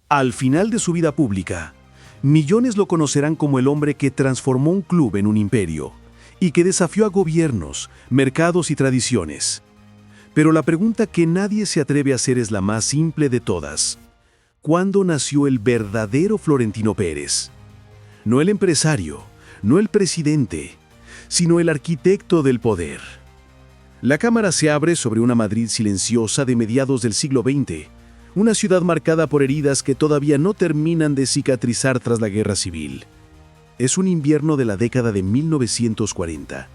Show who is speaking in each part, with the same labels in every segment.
Speaker 1: Al final de su vida pública, millones lo conocerán como el hombre que transformó un club en un imperio y que desafió a gobiernos, mercados y tradiciones. Pero la pregunta que nadie se atreve a hacer es la más simple de todas. ¿Cuándo nació el verdadero Florentino Pérez? No el empresario, no el presidente, sino el arquitecto del poder. La cámara se abre sobre una Madrid silenciosa de mediados del siglo XX, una ciudad marcada por heridas que todavía no terminan de cicatrizar tras la guerra civil. Es un invierno de la década de 1940,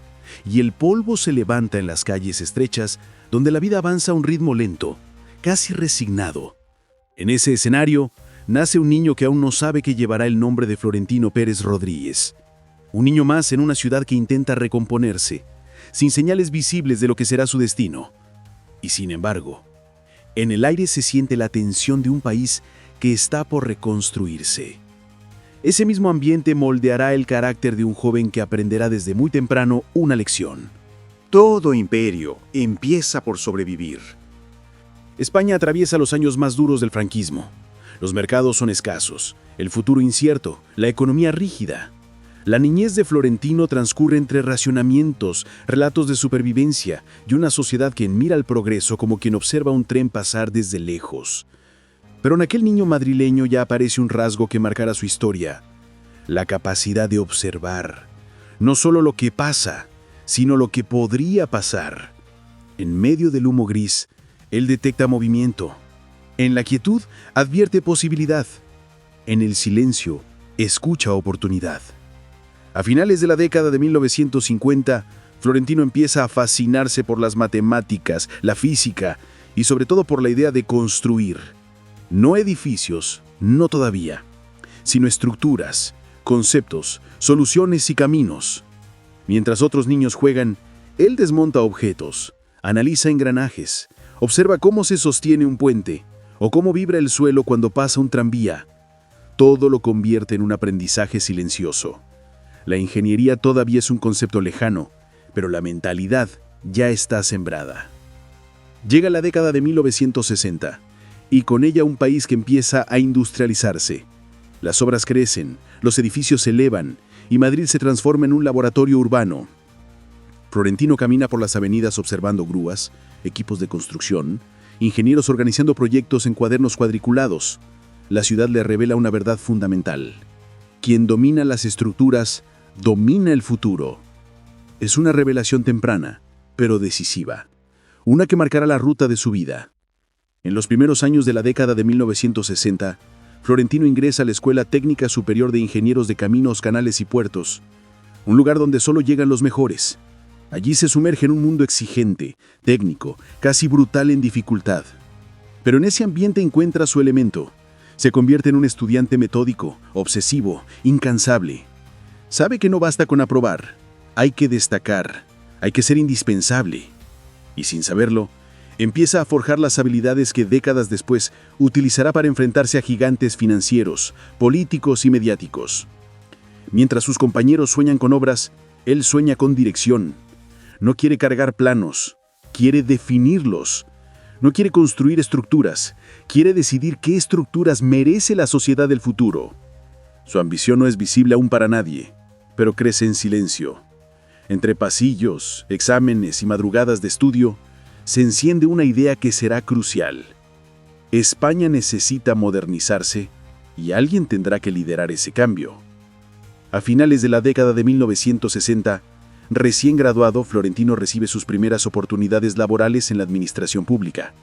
Speaker 1: y el polvo se levanta en las calles estrechas donde la vida avanza a un ritmo lento, casi resignado. En ese escenario, nace un niño que aún no sabe que llevará el nombre de Florentino Pérez Rodríguez. Un niño más en una ciudad que intenta recomponerse, sin señales visibles de lo que será su destino. Y sin embargo, en el aire se siente la tensión de un país que está por reconstruirse. Ese mismo ambiente moldeará el carácter de un joven que aprenderá desde muy temprano una lección.
Speaker 2: Todo imperio empieza por sobrevivir.
Speaker 1: España atraviesa los años más duros del franquismo. Los mercados son escasos, el futuro incierto, la economía rígida. La niñez de Florentino transcurre entre racionamientos, relatos de supervivencia y una sociedad que mira el progreso como quien observa un tren pasar desde lejos. Pero en aquel niño madrileño ya aparece un rasgo que marcará su historia: la capacidad de observar, no solo lo que pasa, sino lo que podría pasar. En medio del humo gris, él detecta movimiento. En la quietud, advierte posibilidad. En el silencio, escucha oportunidad. A finales de la década de 1950, Florentino empieza a fascinarse por las matemáticas, la física y sobre todo por la idea de construir. No edificios, no todavía, sino estructuras, conceptos, soluciones y caminos. Mientras otros niños juegan, él desmonta objetos, analiza engranajes, observa cómo se sostiene un puente o cómo vibra el suelo cuando pasa un tranvía. Todo lo convierte en un aprendizaje silencioso. La ingeniería todavía es un concepto lejano, pero la mentalidad ya está sembrada. Llega la década de 1960, y con ella un país que empieza a industrializarse. Las obras crecen, los edificios se elevan, y Madrid se transforma en un laboratorio urbano. Florentino camina por las avenidas observando grúas, equipos de construcción, ingenieros organizando proyectos en cuadernos cuadriculados. La ciudad le revela una verdad fundamental: quien domina las estructuras, domina el futuro. Es una revelación temprana, pero decisiva. Una que marcará la ruta de su vida. En los primeros años de la década de 1960, Florentino ingresa a la Escuela Técnica Superior de Ingenieros de Caminos, Canales y Puertos, un lugar donde solo llegan los mejores. Allí se sumerge en un mundo exigente, técnico, casi brutal en dificultad. Pero en ese ambiente encuentra su elemento. Se convierte en un estudiante metódico, obsesivo, incansable. Sabe que no basta con aprobar, hay que destacar, hay que ser indispensable. Y sin saberlo, empieza a forjar las habilidades que décadas después utilizará para enfrentarse a gigantes financieros, políticos y mediáticos. Mientras sus compañeros sueñan con obras, él sueña con dirección. No quiere cargar planos, quiere definirlos. No quiere construir estructuras, quiere decidir qué estructuras merece la sociedad del futuro. Su ambición no es visible aún para nadie, pero crece en silencio. Entre pasillos, exámenes y madrugadas de estudio, se enciende una idea que será crucial. España necesita modernizarse y alguien tendrá que liderar ese cambio. A finales de la década de 1960, recién graduado, Florentino recibe sus primeras oportunidades laborales en la administración pública.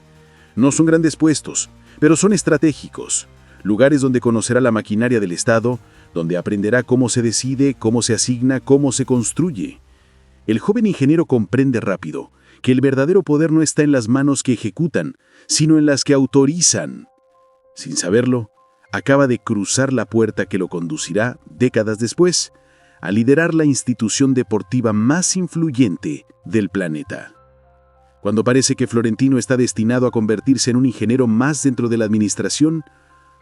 Speaker 1: No son grandes puestos, pero son estratégicos, lugares donde conocerá la maquinaria del Estado, donde aprenderá cómo se decide, cómo se asigna, cómo se construye. El joven ingeniero comprende rápido que el verdadero poder no está en las manos que ejecutan, sino en las que autorizan. Sin saberlo, acaba de cruzar la puerta que lo conducirá, décadas después, a liderar la institución deportiva más influyente del planeta. Cuando parece que Florentino está destinado a convertirse en un ingeniero más dentro de la administración,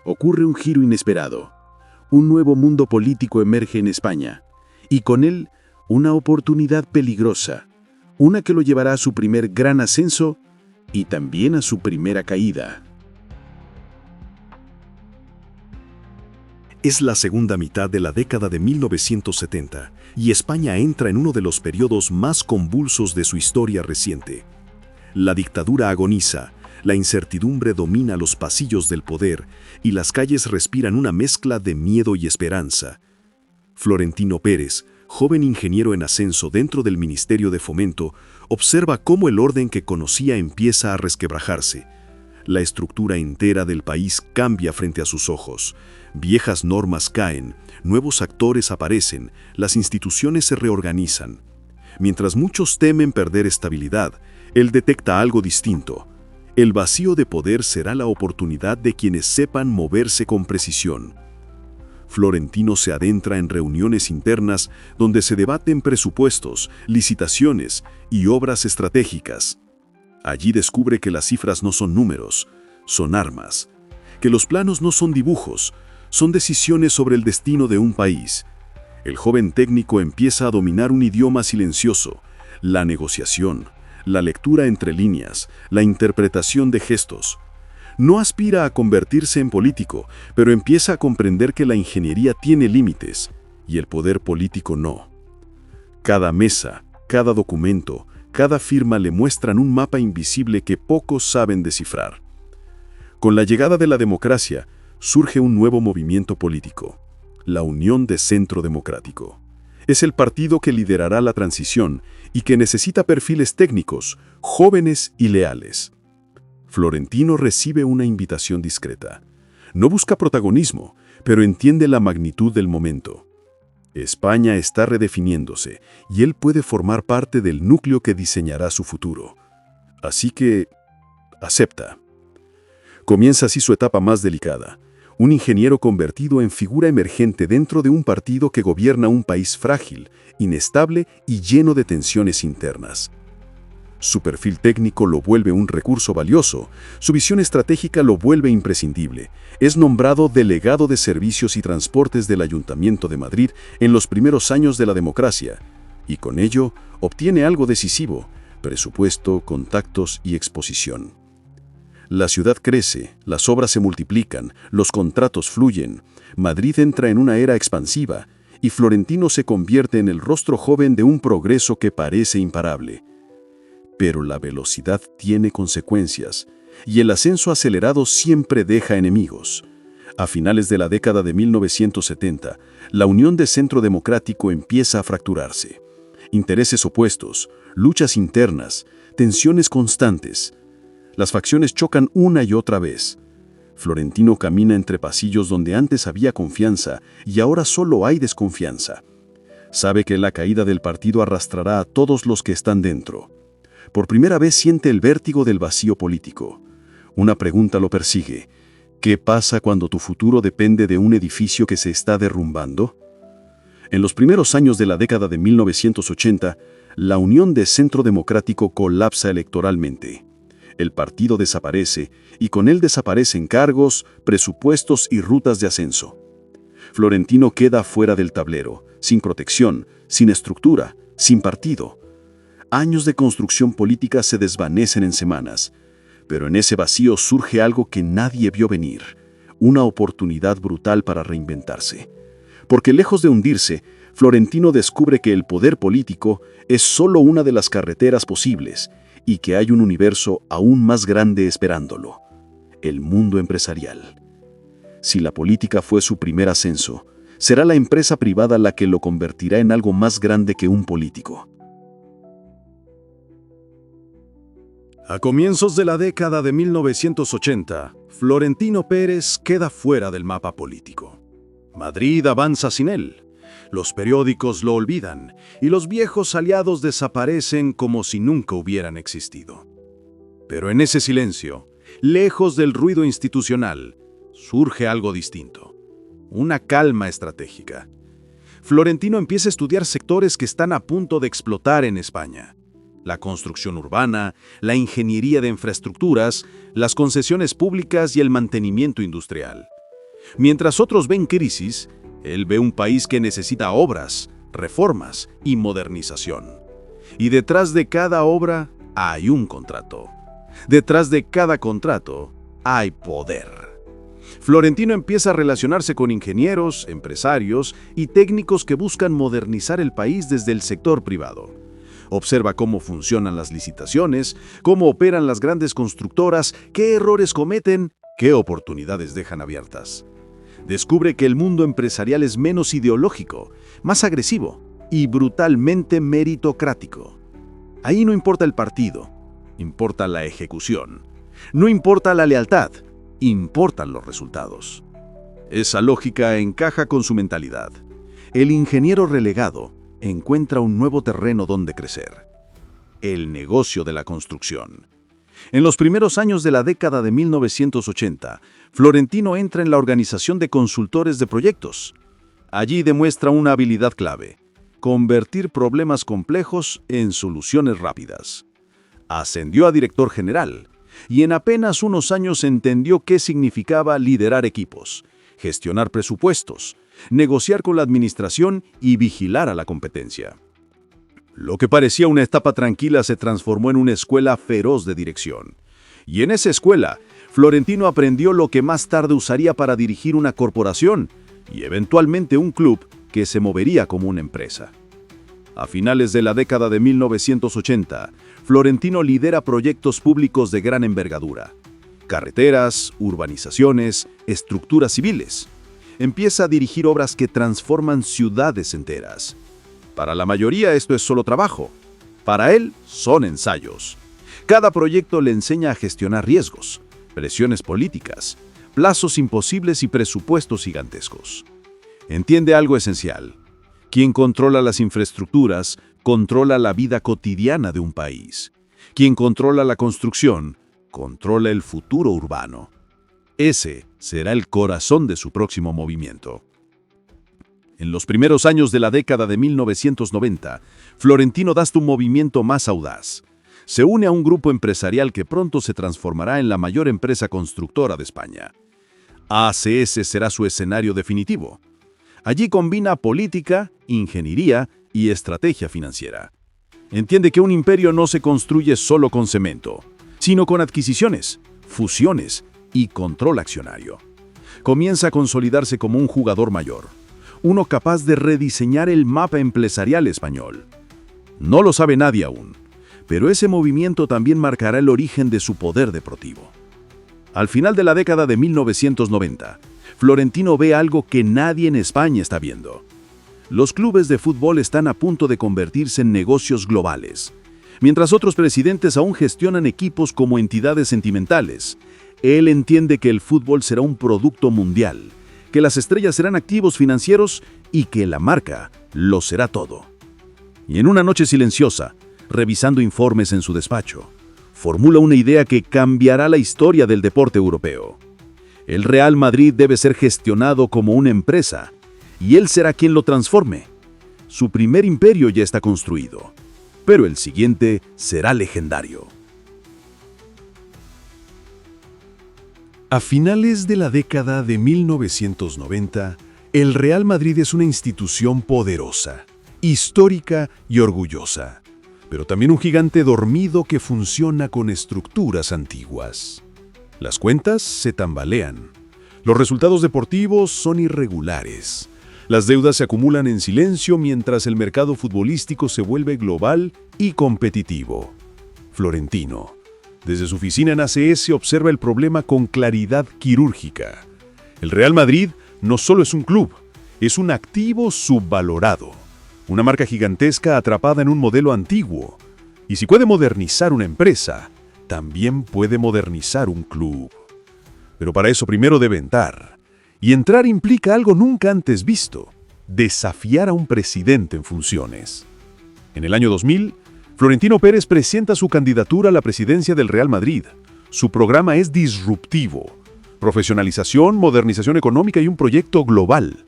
Speaker 1: ocurre un giro inesperado. Un nuevo mundo político emerge en España, y con él una oportunidad peligrosa, una que lo llevará a su primer gran ascenso y también a su primera caída.
Speaker 3: Es la segunda mitad de la década de 1970 y España entra en uno de los periodos más convulsos de su historia reciente. La dictadura agoniza, la incertidumbre domina los pasillos del poder y las calles respiran una mezcla de miedo y esperanza. Florentino Pérez, joven ingeniero en ascenso dentro del Ministerio de Fomento, observa cómo el orden que conocía empieza a resquebrajarse. La estructura entera del país cambia frente a sus ojos. Viejas normas caen, nuevos actores aparecen, las instituciones se reorganizan. Mientras muchos temen perder estabilidad, él detecta algo distinto. El vacío de poder será la oportunidad de quienes sepan moverse con precisión. Florentino se adentra en reuniones internas donde se debaten presupuestos, licitaciones y obras estratégicas. Allí descubre que las cifras no son números, son armas, que los planos no son dibujos, son decisiones sobre el destino de un país. El joven técnico empieza a dominar un idioma silencioso, la negociación, la lectura entre líneas, la interpretación de gestos. No aspira a convertirse en político, pero empieza a comprender que la ingeniería tiene límites y el poder político no. Cada mesa, cada documento, cada firma le muestran un mapa invisible que pocos saben descifrar. Con la llegada de la democracia, surge un nuevo movimiento político, la Unión de Centro Democrático. Es el partido que liderará la transición y que necesita perfiles técnicos, jóvenes y leales. Florentino recibe una invitación discreta. No busca protagonismo, pero entiende la magnitud del momento. España está redefiniéndose y él puede formar parte del núcleo que diseñará su futuro. Así que, acepta. Comienza así su etapa más delicada. Un ingeniero convertido en figura emergente dentro de un partido que gobierna un país frágil, inestable y lleno de tensiones internas. Su perfil técnico lo vuelve un recurso valioso, su visión estratégica lo vuelve imprescindible. Es nombrado delegado de Servicios y Transportes del Ayuntamiento de Madrid en los primeros años de la democracia, y con ello obtiene algo decisivo: presupuesto, contactos y exposición. La ciudad crece, las obras se multiplican, los contratos fluyen, Madrid entra en una era expansiva, y Florentino se convierte en el rostro joven de un progreso que parece imparable. Pero la velocidad tiene consecuencias, y el ascenso acelerado siempre deja enemigos. A finales de la década de 1970, la Unión de Centro Democrático empieza a fracturarse. Intereses opuestos, luchas internas, tensiones constantes. Las facciones chocan una y otra vez. Florentino camina entre pasillos donde antes había confianza y ahora solo hay desconfianza. Sabe que la caída del partido arrastrará a todos los que están dentro. Por primera vez siente el vértigo del vacío político. Una pregunta lo persigue: ¿qué pasa cuando tu futuro depende de un edificio que se está derrumbando? En los primeros años de la década de 1980, la Unión de Centro Democrático colapsa electoralmente. El partido desaparece y con él desaparecen cargos, presupuestos y rutas de ascenso. Florentino queda fuera del tablero, sin protección, sin estructura, sin partido. Años de construcción política se desvanecen en semanas, pero en ese vacío surge algo que nadie vio venir, una oportunidad brutal para reinventarse. Porque lejos de hundirse, Florentino descubre que el poder político es solo una de las carreteras posibles y que hay un universo aún más grande esperándolo: el mundo empresarial. Si la política fue su primer ascenso, será la empresa privada la que lo convertirá en algo más grande que un político.
Speaker 1: A comienzos de la década de 1980, Florentino Pérez queda fuera del mapa político. Madrid avanza sin él. Los periódicos lo olvidan y los viejos aliados desaparecen como si nunca hubieran existido. Pero en ese silencio, lejos del ruido institucional, surge algo distinto: una calma estratégica. Florentino empieza a estudiar sectores que están a punto de explotar en España: la construcción urbana, la ingeniería de infraestructuras, las concesiones públicas y el mantenimiento industrial. Mientras otros ven crisis, él ve un país que necesita obras, reformas y modernización. Y detrás de cada obra hay un contrato. Detrás de cada contrato hay poder. Florentino empieza a relacionarse con ingenieros, empresarios y técnicos que buscan modernizar el país desde el sector privado. Observa cómo funcionan las licitaciones, cómo operan las grandes constructoras, qué errores cometen, qué oportunidades dejan abiertas. Descubre que el mundo empresarial es menos ideológico, más agresivo y brutalmente meritocrático. Ahí no importa el partido, importa la ejecución. No importa la lealtad, importan los resultados. Esa lógica encaja con su mentalidad. El ingeniero relegado encuentra un nuevo terreno donde crecer: el negocio de la construcción. En los primeros años de la década de 1980, Florentino entra en la organización de consultores de proyectos. Allí demuestra una habilidad clave: convertir problemas complejos en soluciones rápidas. Ascendió a director general y en apenas unos años entendió qué significaba liderar equipos, gestionar presupuestos, negociar con la administración y vigilar a la competencia. Lo que parecía una etapa tranquila se transformó en una escuela feroz de dirección. Y en esa escuela, Florentino aprendió lo que más tarde usaría para dirigir una corporación y eventualmente un club que se movería como una empresa. A finales de la década de 1980, Florentino lidera proyectos públicos de gran envergadura: carreteras, urbanizaciones, estructuras civiles. Empieza a dirigir obras que transforman ciudades enteras. Para la mayoría esto es solo trabajo. Para él son ensayos. Cada proyecto le enseña a gestionar riesgos, presiones políticas, plazos imposibles y presupuestos gigantescos. Entiende algo esencial: quien controla las infraestructuras, controla la vida cotidiana de un país. Quien controla la construcción, controla el futuro urbano. Ese será el corazón de su próximo movimiento. En los primeros años de la década de 1990, Florentino da un movimiento más audaz. Se une a un grupo empresarial que pronto se transformará en la mayor empresa constructora de España. ACS será su escenario definitivo. Allí combina política, ingeniería y estrategia financiera. Entiende que un imperio no se construye solo con cemento, sino con adquisiciones, fusiones y control accionario. Comienza a consolidarse como un jugador mayor, uno capaz de rediseñar el mapa empresarial español. No lo sabe nadie aún, pero ese movimiento también marcará el origen de su poder deportivo. Al final de la década de 1990, Florentino ve algo que nadie en España está viendo. Los clubes de fútbol están a punto de convertirse en negocios globales. Mientras otros presidentes aún gestionan equipos como entidades sentimentales, él entiende que el fútbol será un producto mundial, que las estrellas serán activos financieros y que la marca lo será todo. Y en una noche silenciosa, revisando informes en su despacho, formula una idea que cambiará la historia del deporte europeo. El Real Madrid debe ser gestionado como una empresa, y él será quien lo transforme. Su primer imperio ya está construido, pero el siguiente será legendario. A finales de la década de 1990, el Real Madrid es una institución poderosa, histórica y orgullosa, pero también un gigante dormido que funciona con estructuras antiguas. Las cuentas se tambalean. Los resultados deportivos son irregulares. Las deudas se acumulan en silencio mientras el mercado futbolístico se vuelve global y competitivo. Florentino, desde su oficina en ACS, observa el problema con claridad quirúrgica. El Real Madrid no solo es un club, es un activo subvalorado, una marca gigantesca atrapada en un modelo antiguo. Y si puede modernizar una empresa, también puede modernizar un club. Pero para eso primero debe entrar. Y entrar implica algo nunca antes visto: desafiar a un presidente en funciones. En el año 2000, Florentino Pérez presenta su candidatura a la presidencia del Real Madrid. Su programa es disruptivo: profesionalización, modernización económica y un proyecto global.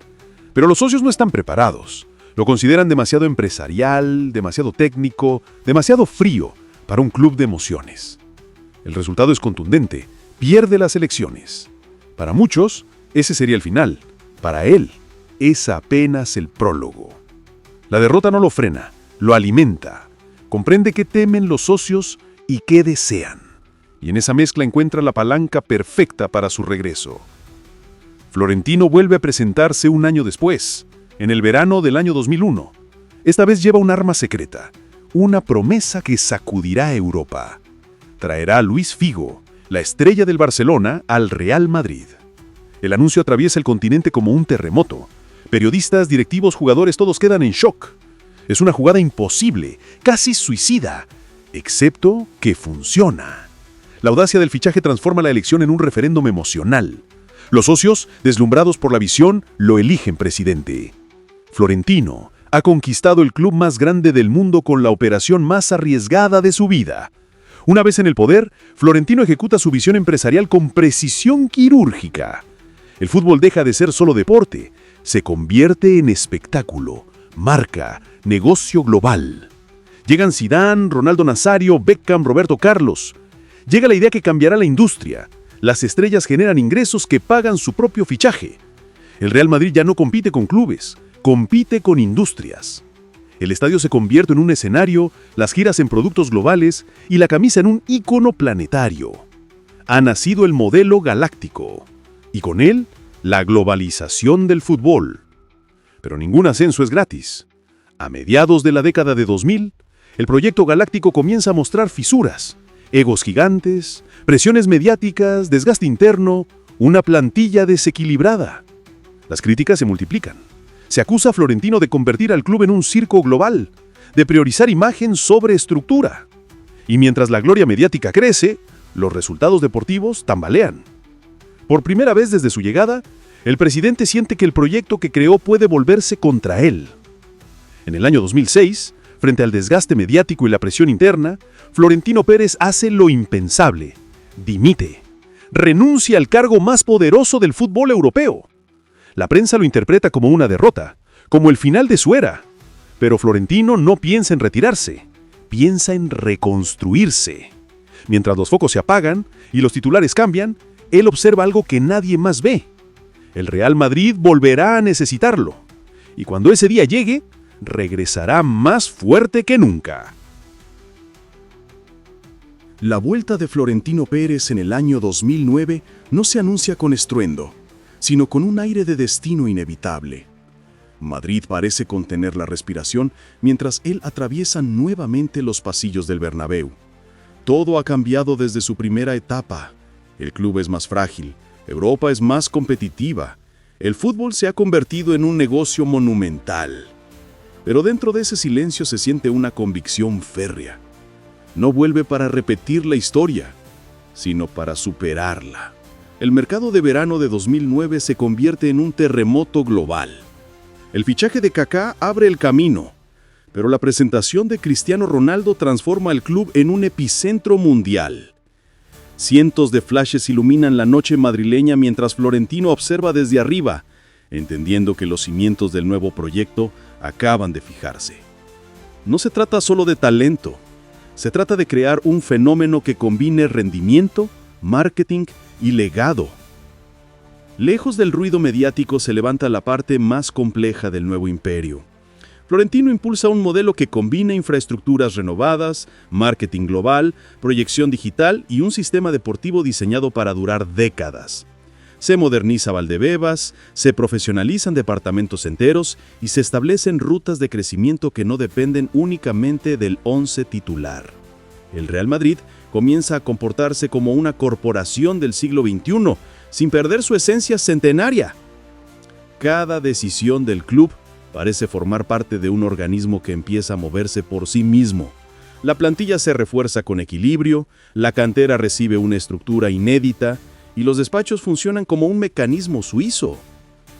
Speaker 1: Pero los socios no están preparados. Lo consideran demasiado empresarial, demasiado técnico, demasiado frío para un club de emociones. El resultado es contundente: pierde las elecciones. Para muchos, ese sería el final. Para él, es apenas el prólogo. La derrota no lo frena, lo alimenta. Comprende qué temen los socios y qué desean. Y en esa mezcla encuentra la palanca perfecta para su regreso:
Speaker 4: Florentino vuelve a presentarse un año después, en el verano del año 2001. Esta vez lleva un arma secreta, una promesa que sacudirá a Europa. Traerá a Luis Figo, la estrella del Barcelona, al Real Madrid. El anuncio atraviesa el continente como un terremoto. Periodistas, directivos, jugadores, todos quedan en shock. Es una jugada imposible, casi suicida, excepto que funciona. La audacia del fichaje transforma la elección en un referéndum emocional. Los socios, deslumbrados por la visión, lo eligen presidente. Florentino ha conquistado el club más grande del mundo con la operación más arriesgada de su vida. Una vez en el poder, Florentino ejecuta su visión empresarial con precisión quirúrgica. El fútbol deja de ser solo deporte, se convierte en espectáculo, marca, negocio global. Llegan Zidane, Ronaldo Nazario, Beckham, Roberto Carlos. Llega la idea que cambiará la industria. Las estrellas generan ingresos que pagan su propio fichaje. El Real Madrid ya no compite con clubes, compite con industrias. El estadio se convierte en un escenario, las giras en productos globales y la camisa en un ícono planetario. Ha nacido el modelo galáctico, y con él, la globalización del fútbol. Pero ningún ascenso es gratis. A mediados de la década de 2000, el proyecto galáctico comienza a mostrar fisuras, egos gigantes, presiones mediáticas, desgaste interno, una plantilla desequilibrada. Las críticas se multiplican. Se acusa a Florentino de convertir al club en un circo global, de priorizar imagen sobre estructura. Y mientras la gloria mediática crece, los resultados deportivos tambalean. Por primera vez desde su llegada, el presidente siente que el proyecto que creó puede volverse contra él. En el año 2006, frente al desgaste mediático y la presión interna, Florentino Pérez hace lo impensable. Dimite. Renuncia al cargo más poderoso del fútbol europeo. La prensa lo interpreta como una derrota, como el final de su era. Pero Florentino no piensa en retirarse, piensa en reconstruirse. Mientras los focos se apagan y los titulares cambian, él observa algo que nadie más ve. El Real Madrid volverá a necesitarlo. Y cuando ese día llegue, regresará más fuerte que nunca.
Speaker 2: La vuelta de Florentino Pérez en el año 2009 no se anuncia con estruendo, sino con un aire de destino inevitable. Madrid parece contener la respiración mientras él atraviesa nuevamente los pasillos del Bernabéu. Todo ha cambiado desde su primera etapa. El club es más frágil, Europa es más competitiva, el fútbol se ha convertido en un negocio monumental. Pero dentro de ese silencio se siente una convicción férrea. No vuelve para repetir la historia, sino para superarla. El mercado de verano de 2009 se convierte en un terremoto global. El fichaje de Kaká abre el camino, pero la presentación de Cristiano Ronaldo transforma al club en un epicentro mundial. Cientos de flashes iluminan la noche madrileña mientras Florentino observa desde arriba, entendiendo que los cimientos del nuevo proyecto acaban de fijarse. No se trata solo de talento, se trata de crear un fenómeno que combine rendimiento, marketing y legado. Lejos del ruido mediático se levanta la parte más compleja del nuevo imperio. Florentino impulsa un modelo que combina infraestructuras renovadas, marketing global, proyección digital y un sistema deportivo diseñado para durar décadas. Se moderniza Valdebebas, se profesionalizan departamentos enteros y se establecen rutas de crecimiento que no dependen únicamente del 11 titular. El Real Madrid comienza a comportarse como una corporación del siglo XXI, sin perder su esencia centenaria. Cada decisión del club parece formar parte de un organismo que empieza a moverse por sí mismo. La plantilla se refuerza con equilibrio, la cantera recibe una estructura inédita y los despachos funcionan como un mecanismo suizo.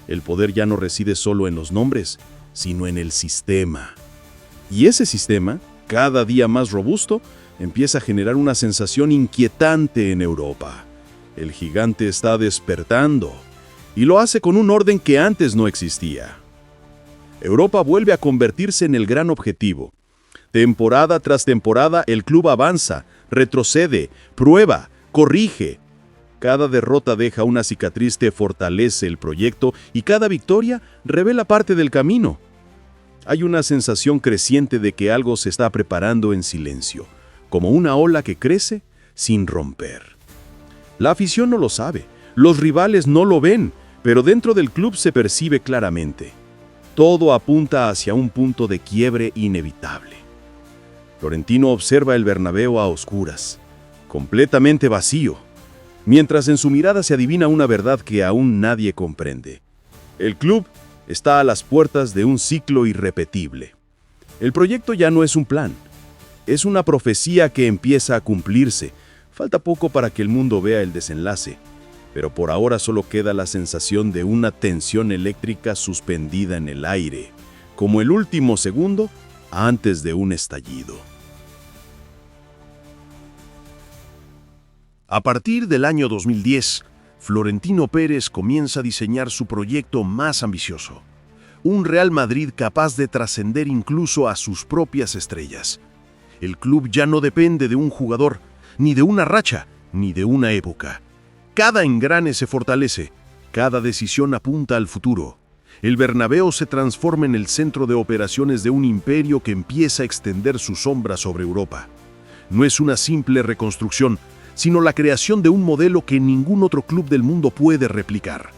Speaker 2: El poder ya no reside solo en los nombres, sino en el sistema. Y ese sistema, cada día más robusto, empieza a generar una sensación inquietante en Europa. El gigante está despertando, y lo hace con un orden que antes no existía. Europa vuelve a convertirse en el gran objetivo. Temporada tras temporada el club avanza, retrocede, prueba, corrige. Cada derrota deja una cicatriz que fortalece el proyecto y cada victoria revela parte del camino. Hay una sensación creciente de que algo se está preparando en silencio, como una ola que crece sin romper. La afición no lo sabe, los rivales no lo ven, Pero dentro del club se percibe claramente. Todo apunta hacia un punto de quiebre inevitable. Florentino observa el Bernabéu a oscuras, completamente vacío, mientras en su mirada se adivina una verdad que aún nadie comprende. El club está a las puertas de un ciclo irrepetible. El proyecto ya no es un plan, es una profecía que empieza a cumplirse. Falta poco para que el mundo vea el desenlace, pero por ahora solo queda la sensación de una tensión eléctrica suspendida en el aire, como el último segundo antes de un estallido. A partir del año 2010, Florentino Pérez comienza a diseñar su proyecto más ambicioso. Un Real Madrid capaz de trascender incluso a sus propias estrellas. El club ya no depende de un jugador, ni de una racha, ni de una época. Cada engrane se fortalece, cada decisión apunta al futuro. El Bernabéu se transforma en el centro de operaciones de un imperio que empieza a extender su sombra sobre Europa. No es una simple reconstrucción, sino la creación de un modelo que ningún otro club del mundo puede replicar.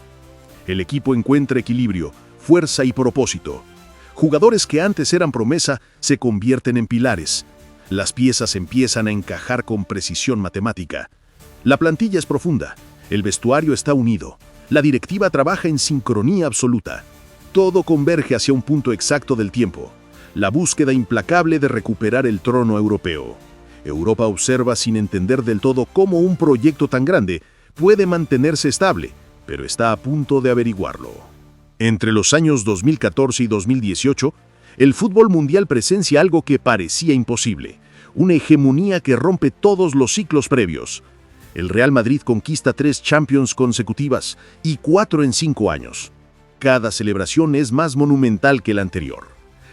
Speaker 2: El equipo encuentra equilibrio, fuerza y propósito. Jugadores que antes eran promesa se convierten en pilares. Las piezas empiezan a encajar con precisión matemática. La plantilla es profunda, el vestuario está unido, la directiva trabaja en sincronía absoluta. Todo converge hacia un punto exacto del tiempo, la búsqueda implacable de recuperar el trono europeo. Europa observa sin entender del todo cómo un proyecto tan grande puede mantenerse estable, pero está a punto de averiguarlo. Entre los años 2014 y 2018, el fútbol mundial presencia algo que parecía imposible, una hegemonía que rompe todos los ciclos previos. El Real Madrid conquista 3 Champions consecutivas y 4 en 5 años. Cada celebración es más monumental que la anterior.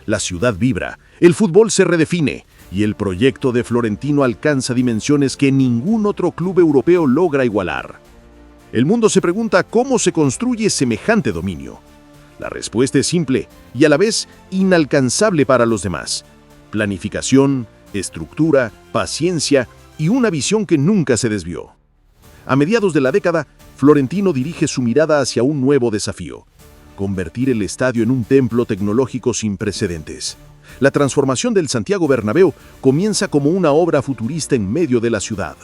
Speaker 2: La ciudad vibra, el fútbol se redefine y el proyecto de Florentino alcanza dimensiones que ningún otro club europeo logra igualar. El mundo se pregunta cómo se construye semejante dominio. La respuesta es simple y a la vez inalcanzable para los demás. Planificación, estructura, paciencia y una visión que nunca se desvió. A mediados de la década, Florentino dirige su mirada hacia un nuevo desafío: convertir el estadio en un templo tecnológico sin precedentes. La transformación del Santiago Bernabéu comienza como una obra futurista en medio de la ciudad.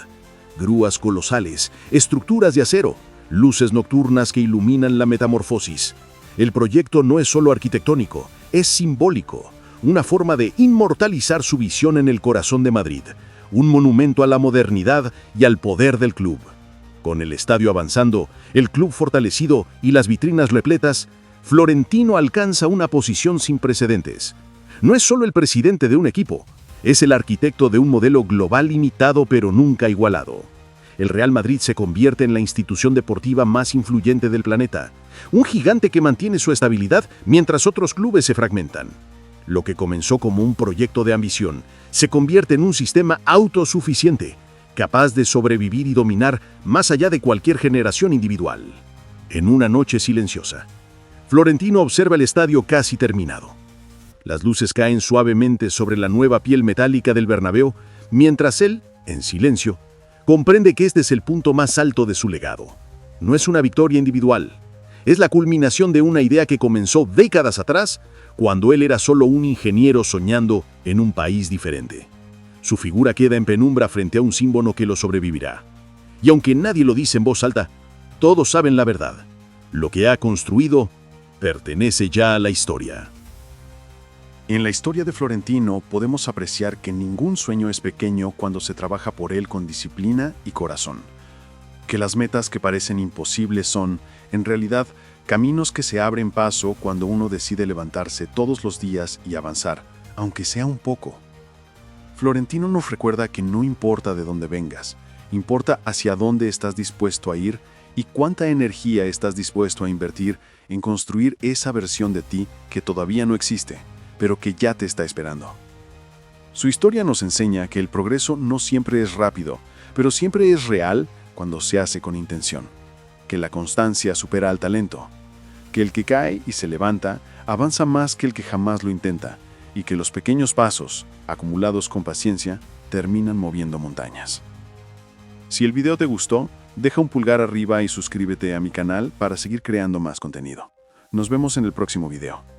Speaker 2: Grúas colosales, estructuras de acero, luces nocturnas que iluminan la metamorfosis. El proyecto no es solo arquitectónico, es simbólico, una forma de inmortalizar su visión en el corazón de Madrid, un monumento a la modernidad y al poder del club. Con el estadio avanzando, el club fortalecido y las vitrinas repletas, Florentino alcanza una posición sin precedentes. No es solo el presidente de un equipo, es el arquitecto de un modelo global imitado pero nunca igualado. El Real Madrid se convierte en la institución deportiva más influyente del planeta, un gigante que mantiene su estabilidad mientras otros clubes se fragmentan. Lo que comenzó como un proyecto de ambición se convierte en un sistema autosuficiente, capaz de sobrevivir y dominar más allá de cualquier generación individual. En una noche silenciosa, Florentino observa el estadio casi terminado. Las luces caen suavemente sobre la nueva piel metálica del Bernabéu, mientras él, en silencio, comprende que este es el punto más alto de su legado. No es una victoria individual, es la culminación de una idea que comenzó décadas atrás, cuando él era solo un ingeniero soñando en un país diferente. Su figura queda en penumbra frente a un símbolo que lo sobrevivirá. Y aunque nadie lo dice en voz alta, todos saben la verdad. Lo que ha construido pertenece ya a la historia.
Speaker 1: En la historia de Florentino podemos apreciar que ningún sueño es pequeño cuando se trabaja por él con disciplina y corazón. Que las metas que parecen imposibles son, en realidad, caminos que se abren paso cuando uno decide levantarse todos los días y avanzar, aunque sea un poco. Florentino nos recuerda que no importa de dónde vengas, importa hacia dónde estás dispuesto a ir y cuánta energía estás dispuesto a invertir en construir esa versión de ti que todavía no existe, pero que ya te está esperando. Su historia nos enseña que el progreso no siempre es rápido, pero siempre es real cuando se hace con intención, que la constancia supera al talento, que el que cae y se levanta avanza más que el que jamás lo intenta, y que los pequeños pasos, acumulados con paciencia, terminan moviendo montañas. Si el video te gustó, Deja un pulgar arriba y suscríbete a mi canal para seguir creando más contenido. Nos vemos en el próximo video.